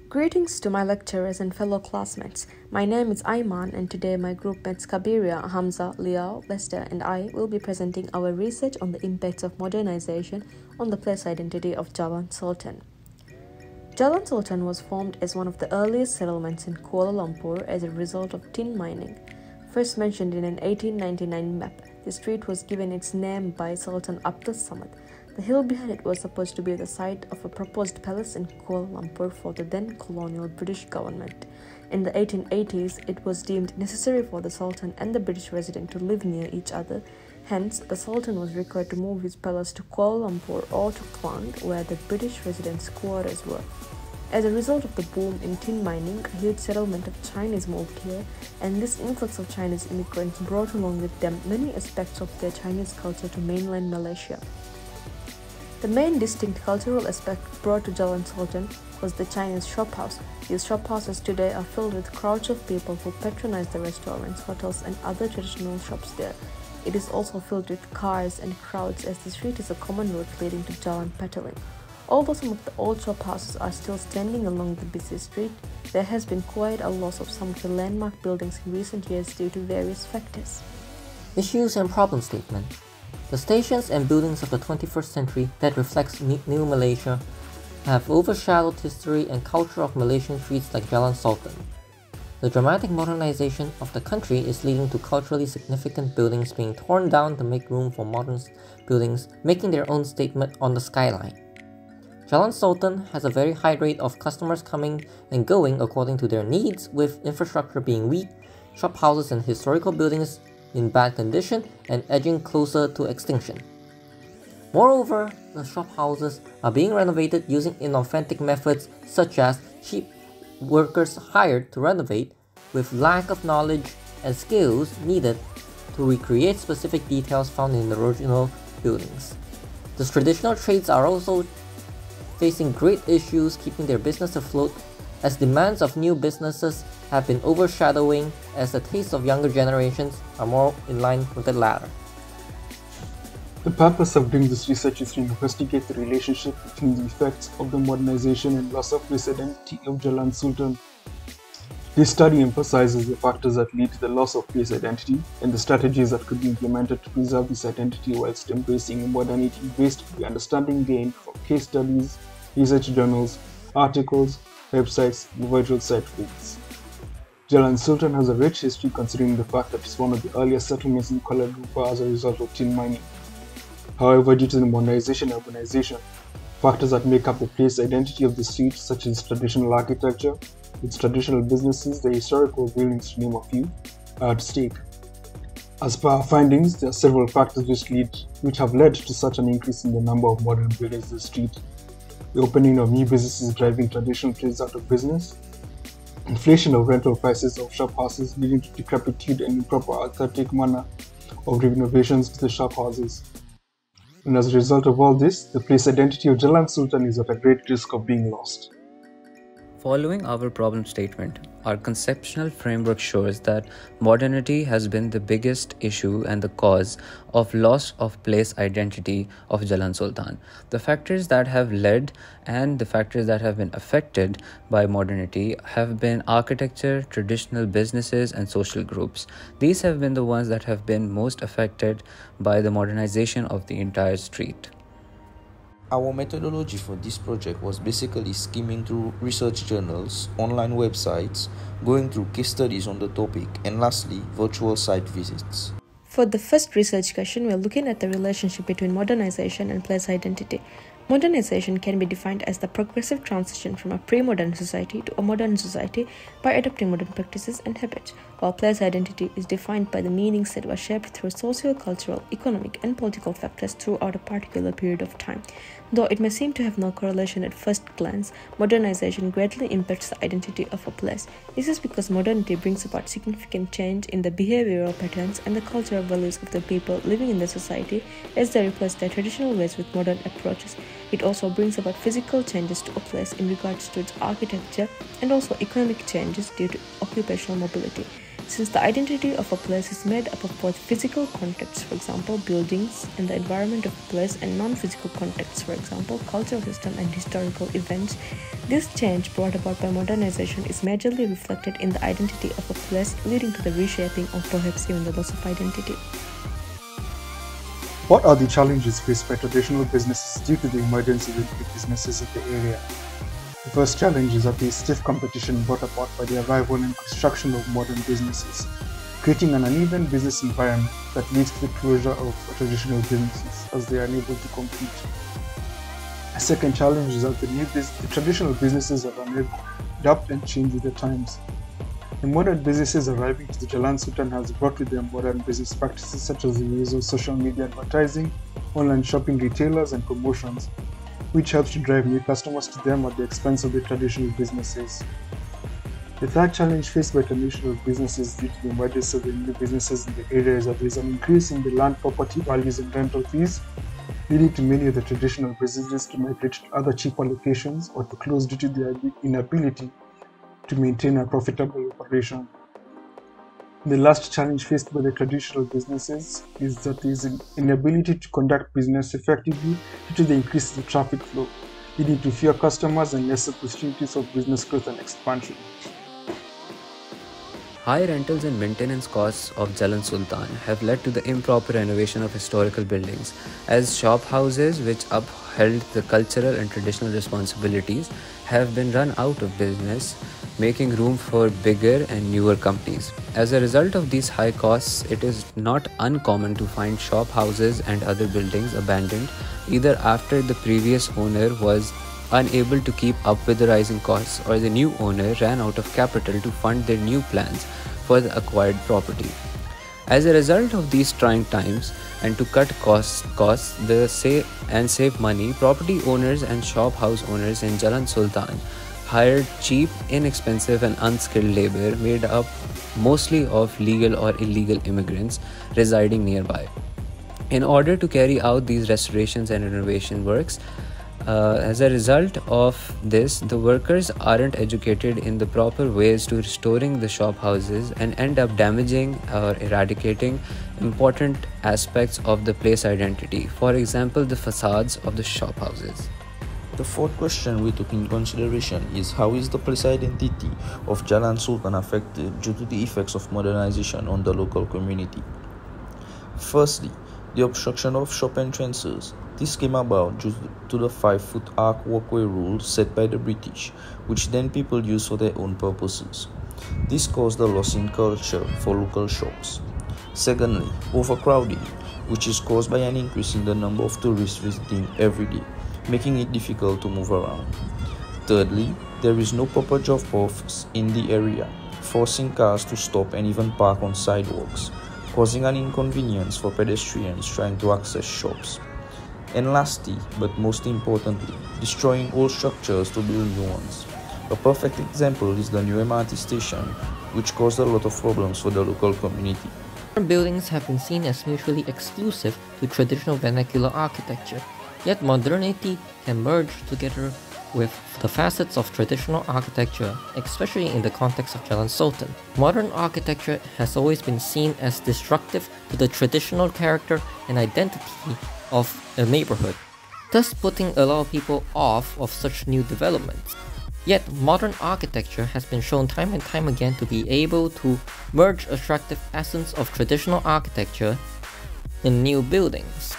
Greetings to my lecturers and fellow classmates. My name is Ayman and today my group mates Kabiria, Hamza, Liao, Lester and I will be presenting our research on the impacts of modernization on the place identity of Jalan Sultan. Jalan Sultan was formed as one of the earliest settlements in Kuala Lumpur as a result of tin mining. First mentioned in an 1899 map, the street was given its name by Sultan Abdul Samad. The hill behind it was supposed to be the site of a proposed palace in Kuala Lumpur for the then colonial British government. In the 1880s, it was deemed necessary for the Sultan and the British resident to live near each other. Hence, the Sultan was required to move his palace to Kuala Lumpur or to Klang, where the British residents' quarters were. As a result of the boom in tin mining, a huge settlement of Chinese moved here, and this influx of Chinese immigrants brought along with them many aspects of their Chinese culture to mainland Malaysia. The main distinct cultural aspect brought to Jalan Sultan was the Chinese shophouses. These shophouses today are filled with crowds of people who patronize the restaurants, hotels and other traditional shops there. It is also filled with cars and crowds as the street is a common road leading to Jalan Petaling. Although some of the old shophouses are still standing along the busy street, there has been quite a loss of some of the landmark buildings in recent years due to various factors. Issues and problem statement. The stations and buildings of the 21st century that reflects New Malaysia have overshadowed history and culture of Malaysian streets like Jalan Sultan. The dramatic modernization of the country is leading to culturally significant buildings being torn down to make room for modern buildings, making their own statement on the skyline. Jalan Sultan has a very high rate of customers coming and going according to their needs, with infrastructure being weak, shophouses and historical buildings in bad condition and edging closer to extinction. Moreover, the shophouses are being renovated using inauthentic methods such as cheap workers hired to renovate with lack of knowledge and skills needed to recreate specific details found in the original buildings. The traditional trades are also facing great issues keeping their business afloat, as demands of new businesses have been overshadowing as the tastes of younger generations are more in line with the latter. The purpose of doing this research is to investigate the relationship between the effects of the modernization and loss of place identity of Jalan Sultan. This study emphasizes the factors that lead to the loss of place identity and the strategies that could be implemented to preserve this identity whilst embracing modernity based on the understanding gained from case studies, research journals, articles, websites, and virtual site visits. Jalan Sultan has a rich history considering the fact that it's one of the earliest settlements in Kuala Lumpur as a result of tin mining. However, due to the modernization and urbanization, factors that make up the place identity of the street, such as traditional architecture, its traditional businesses, the historical buildings to name a few, are at stake. As per our findings, there are several factors which have led to such an increase in the number of modern buildings in the street. The opening of new businesses driving traditional trades out of business, inflation of rental prices of shophouses leading to decrepitude and improper aesthetic manner of renovations to the shophouses. And as a result of all this, the place identity of Jalan Sultan is at a great risk of being lost. Following our problem statement, our conceptual framework shows that modernity has been the biggest issue and the cause of loss of place identity of Jalan Sultan. The factors that have led and the factors that have been affected by modernity have been architecture, traditional businesses, and social groups. These have been the ones that have been most affected by the modernization of the entire street. Our methodology for this project was basically skimming through research journals, online websites, going through case studies on the topic, and lastly, virtual site visits. For the first research question, we are looking at the relationship between modernization and place identity. Modernization can be defined as the progressive transition from a pre-modern society to a modern society by adopting modern practices and habits, while place identity is defined by the meanings that were shaped through socio-cultural, economic, and political factors throughout a particular period of time. Though it may seem to have no correlation at first glance, modernization greatly impacts the identity of a place. This is because modernity brings about significant change in the behavioral patterns and the cultural values of the people living in the society as they replace their traditional ways with modern approaches. It also brings about physical changes to a place in regards to its architecture and also economic changes due to occupational mobility. Since the identity of a place is made up of both physical contexts, for example, buildings and the environment of a place, and non-physical contexts, for example, cultural system and historical events, this change brought about by modernization is majorly reflected in the identity of a place, leading to the reshaping or perhaps even the loss of identity. What are the challenges faced by traditional businesses due to the emergence of new businesses in the area? The first challenge is that the stiff competition brought about by the arrival and construction of modern businesses, creating an uneven business environment that leads to the closure of traditional businesses as they are unable to compete. A second challenge is that the traditional businesses are unable to adapt and change with the times. The modern businesses arriving to the Jalan Sultan has brought with them modern business practices such as the use of social media advertising, online shopping retailers, and promotions, which helps to drive new customers to them at the expense of the traditional businesses. The third challenge faced by traditional businesses due to the emergence of the new businesses in the area is that there is an increase in the land property values and rental fees, leading to many of the traditional businesses to migrate to other cheaper locations or to close due to their inability to maintain a profitable operation. The last challenge faced by the traditional businesses is that there is an inability to conduct business effectively due to the increase in traffic flow, leading to fewer customers and less opportunities of business growth and expansion. High rentals and maintenance costs of Jalan Sultan have led to the improper renovation of historical buildings, as shop houses which upheld the cultural and traditional responsibilities have been run out of business, making room for bigger and newer companies. As a result of these high costs, it is not uncommon to find shop houses and other buildings abandoned either after the previous owner was unable to keep up with the rising costs or the new owner ran out of capital to fund their new plans for the acquired property. As a result of these trying times and to cut costs and save money, property owners and shop house owners in Jalan Sultan hired cheap, inexpensive and unskilled labor made up mostly of legal or illegal immigrants residing nearby. In order to carry out these restorations and renovation works, as a result of this, the workers aren't educated in the proper ways to restoring the shop houses and end up damaging or eradicating important aspects of the place identity, for example, the facades of the shop houses. The fourth question we took in consideration is how is the place identity of Jalan Sultan affected due to the effects of modernization on the local community. Firstly, the obstruction of shop entrances. This came about due to the 5-foot arc walkway rule set by the British, which then people used for their own purposes. This caused a loss in culture for local shops. Secondly, overcrowding, which is caused by an increase in the number of tourists visiting every day, making it difficult to move around. Thirdly, there is no proper drop-offs in the area, forcing cars to stop and even park on sidewalks, causing an inconvenience for pedestrians trying to access shops. And lastly, but most importantly, destroying old structures to build new ones. A perfect example is the new MRT station, which caused a lot of problems for the local community. Modern buildings have been seen as mutually exclusive to traditional vernacular architecture, yet modernity can merge together with the facets of traditional architecture, especially in the context of Jalan Sultan. Modern architecture has always been seen as destructive to the traditional character and identity of a neighborhood, thus putting a lot of people off of such new developments. Yet modern architecture has been shown time and time again to be able to merge attractive essence of traditional architecture in new buildings.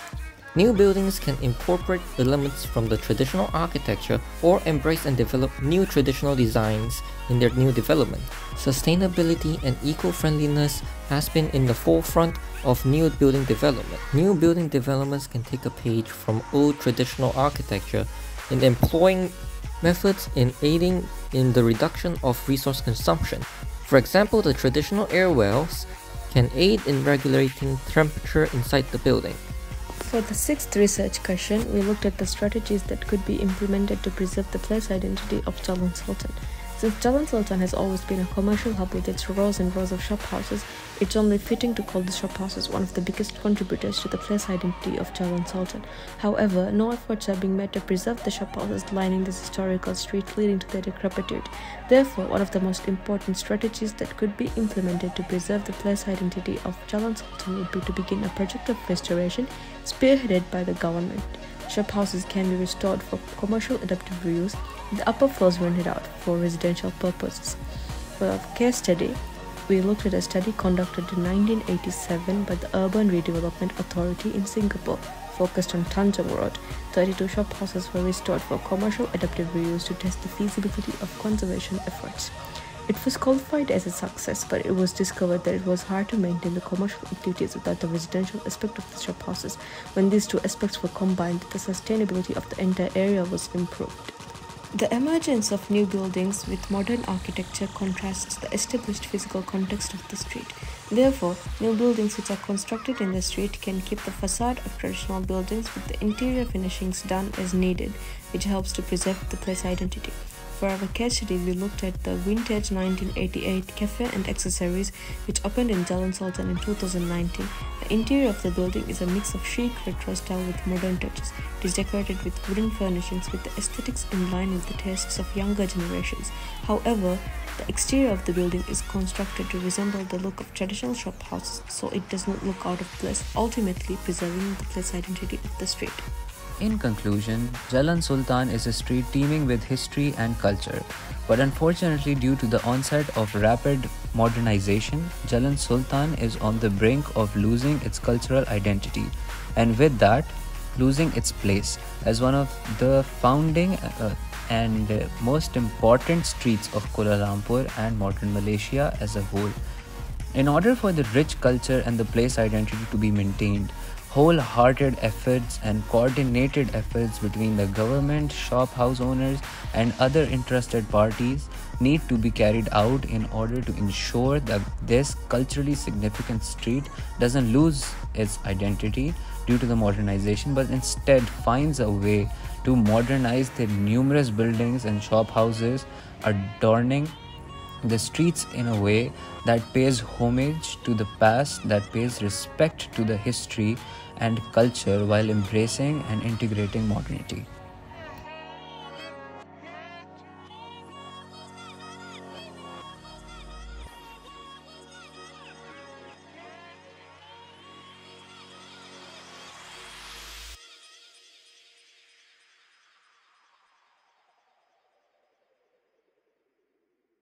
New buildings can incorporate elements from the traditional architecture or embrace and develop new traditional designs in their new development. Sustainability and eco-friendliness has been in the forefront of new building development. New building developments can take a page from old traditional architecture in employing methods in aiding in the reduction of resource consumption. For example, the traditional air wells can aid in regulating temperature inside the building. For the sixth research question, we looked at the strategies that could be implemented to preserve the place identity of Jalan Sultan. Since Jalan Sultan has always been a commercial hub with its rows and rows of shop houses, it's only fitting to call the shop houses one of the biggest contributors to the place identity of Jalan Sultan. However, no efforts are being made to preserve the shop houses lining this historical street, leading to their decrepitude. Therefore, one of the most important strategies that could be implemented to preserve the place identity of Jalan Sultan would be to begin a project of restoration spearheaded by the government. Shop houses can be restored for commercial adaptive reuse, the upper floors rented out for residential purposes. For a case study, we looked at a study conducted in 1987 by the Urban Redevelopment Authority in Singapore, focused on Tanjung Road. 32 shop houses were restored for commercial adaptive reuse to test the feasibility of conservation efforts. It was qualified as a success, but it was discovered that it was hard to maintain the commercial activities without the residential aspect of the shop houses. When these two aspects were combined, the sustainability of the entire area was improved. The emergence of new buildings with modern architecture contrasts the established physical context of the street. Therefore, new buildings which are constructed in the street can keep the facade of traditional buildings with the interior finishings done as needed, which helps to preserve the place identity. For our case study, we looked at the vintage 1988 cafe and accessories which opened in Jalan Sultan in 2019. The interior of the building is a mix of chic retro style with modern touches. It is decorated with wooden furnishings with the aesthetics in line with the tastes of younger generations. However, the exterior of the building is constructed to resemble the look of traditional shop houses, so it does not look out of place, ultimately preserving the place identity of the street. In conclusion, Jalan Sultan is a street teeming with history and culture, but unfortunately due to the onset of rapid modernization, Jalan Sultan is on the brink of losing its cultural identity, and with that, losing its place as one of the founding and most important streets of Kuala Lumpur and modern Malaysia as a whole. In order for the rich culture and the place identity to be maintained, wholehearted efforts and coordinated efforts between the government, shop house owners, and other interested parties need to be carried out in order to ensure that this culturally significant street doesn't lose its identity due to the modernization, but instead finds a way to modernize the numerous buildings and shop houses adorning the streets in a way that pays homage to the past, that pays respect to the history and culture while embracing and integrating modernity.